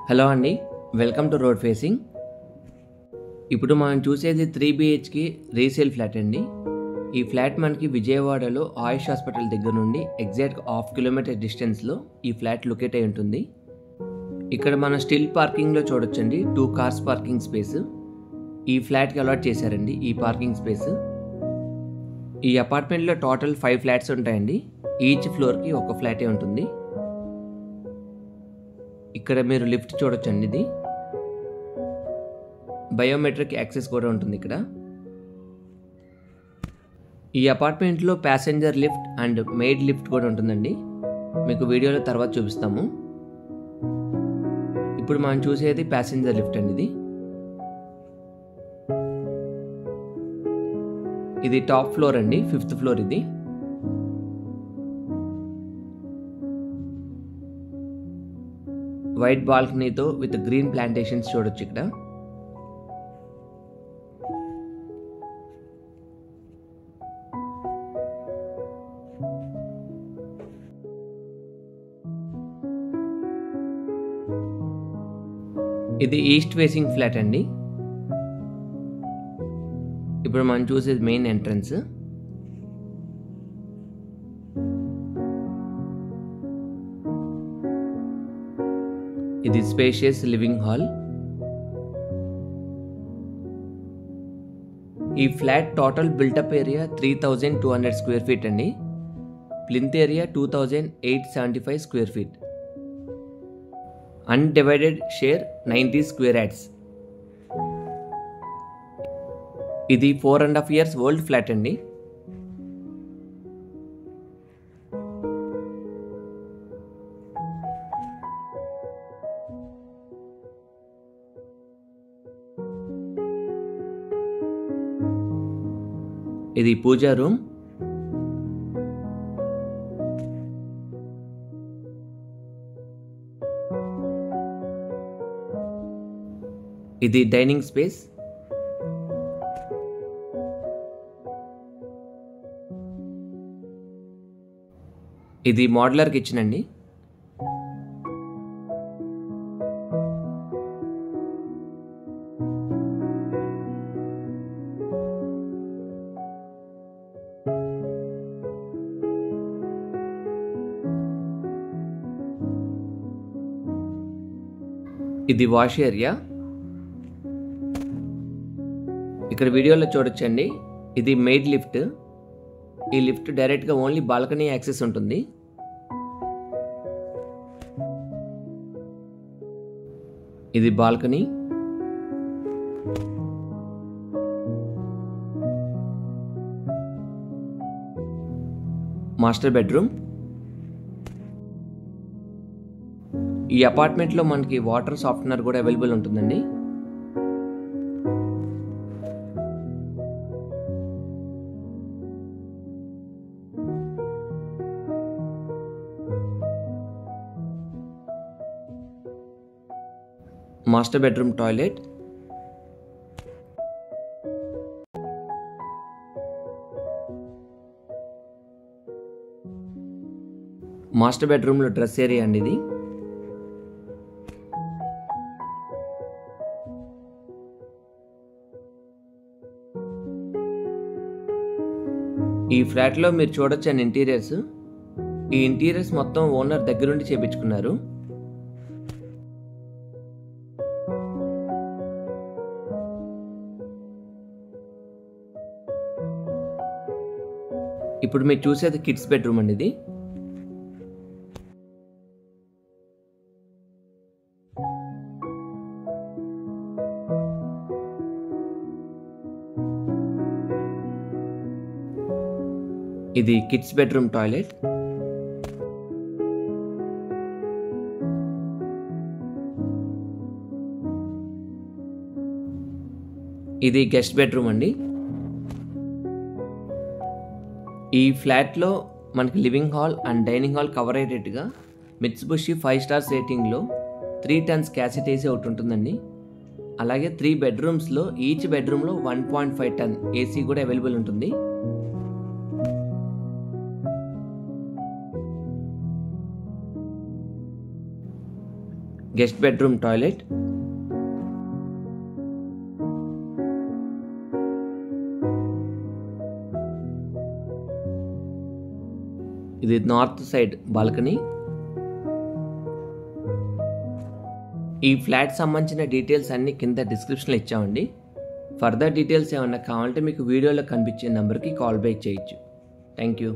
Hello అండి, welcome to road facing. ఇప్పుడు మనం చూసేది 3 BHK రీసేల్ ఫ్లాట్ అండి. ఈ ఫ్లాట్ మనకి విజయవాడలో ఆయుష్ హాస్పిటల్ దగ్గర నుండి ఎగ్జాక్ట్ 1/2 కిలోమీటర్ డిస్టెన్స్లో ఈ ఫ్లాట్ లొకేట్ అయి ఉంటుంది. ఇక్కడ మనం స్టిల్ పార్కింగ్లో చూడొచ్చండి 2 కార్స్ పార్కింగ్ స్పేస్ ఈ ఫ్లాట్కి అలాట్ చేశారండి. ఈ పార్కింగ్ స్పేస్ ఈ అపార్ట్మెంట్లో టోటల్ 5 ఫ్లాట్స్ ఉంటాయండి. ఈచ్ ఫ్లోర్కి ఒక ఫ్లాటే ఉంటుంది. ఇక్కడ మీరు లిఫ్ట్ చూడొచ్చండి. ఇది బయోమెట్రిక్ యాక్సెస్ కూడా ఉంటుంది ఇక్కడ. ఈ అపార్ట్మెంట్లో passenger lift and maid lift కూడా ఉంటుందండి. మీకు వీడియోలో తర్వాత చూపిస్తాము. ఇప్పుడు మనం చూసేది ప్యాసింజర్ లిఫ్ట్ అండి. ఇది టాప్ ఫ్లోర్ అండి, 5th ఫ్లోర్. ఇది వైట్ బాల్కనీతో విత్ గ్రీన్ ప్లాంటేషన్స్ చూడొచ్చు ఇక్కడ. ఇది ఈస్ట్ ఫేసింగ్ ఫ్లాట్ అండి. ఇప్పుడు మనం చూసేది మెయిన్ ఎంట్రన్స్. ఇది స్పేషియస్ లివింగ్ హాల్. ఈ flat total built up area 3200 square feet అండి. Plinth area 2875 square feet. Undivided share 90 square yards. ఇది 4.5 years ఓల్డ్ ఫ్లాట్ అండి. ఇది పూజా రూమ్. ఇది డైనింగ్ స్పేస్. ఇది మోడ్యులర్ కిచెన్ అండి. ఇది వాష్ ఏరియా. ఇక్కడ వీడియోలో చూడొచ్చండి. ఇది మెయిడ్ లిఫ్ట్. ఈ లిఫ్ట్ డైరెక్ట్గా ఓన్లీ బాల్కనీ యాక్సెస్ ఉంటుంది. ఇది బాల్కనీ. Master bedroom. ఈ అపార్ట్మెంట్లో మనకి వాటర్ సాఫ్ట్నర్ కూడా అవైలబుల్ ఉంటుందండి. Master bedroom toilet. మాస్టర్ బెడ్రూమ్లో డ్రెస్ ఏరియా అండి. ఇది ఈ ఫ్లాట్లో మీరు చూడొచ్చండి ఇంటీరియర్స్. ఈ ఇంటీరియర్స్ మొత్తం ఓనర్ దగ్గరుండి చేపించుకున్నారు. ఇప్పుడు మీరు చూసేది కిడ్స్ బెడ్రూమ్ అండి. ఇది ఇది కిడ్స్ బెడ్రూమ్ టాయిలెట్. ఇది గెస్ట్ బెడ్రూమ్ అండి. ఈ ఫ్లాట్లో మనకి living hall and dining hall cover అయ్యేటట్టుగా మిత్సుబిషి 5 stars రేటింగ్లో 3 tons క్యాసెట్ ఏసీ ఒకటి ఉంటుందండి. అలాగే 3 bedroomsలో ఈచ్ బెడ్రూమ్లో 1.5 ton ఏసీ కూడా అవైలబుల్ ఉంటుంది. గెస్ట్ బెడ్రూమ్ టాయిలెట్, ఇది నార్త్ సైడ్ బాల్కనీ. ఈ ఫ్లాట్ సంబంధించిన డీటెయిల్స్ అన్నీ కింద డిస్క్రిప్షన్లో ఇచ్చామండి. ఫర్దర్ డీటెయిల్స్ ఏమన్నా కావాలంటే మీకు వీడియోలో కనిపించే నెంబర్కి కాల్ బ్యాక్ చేయొచ్చు. Thank you.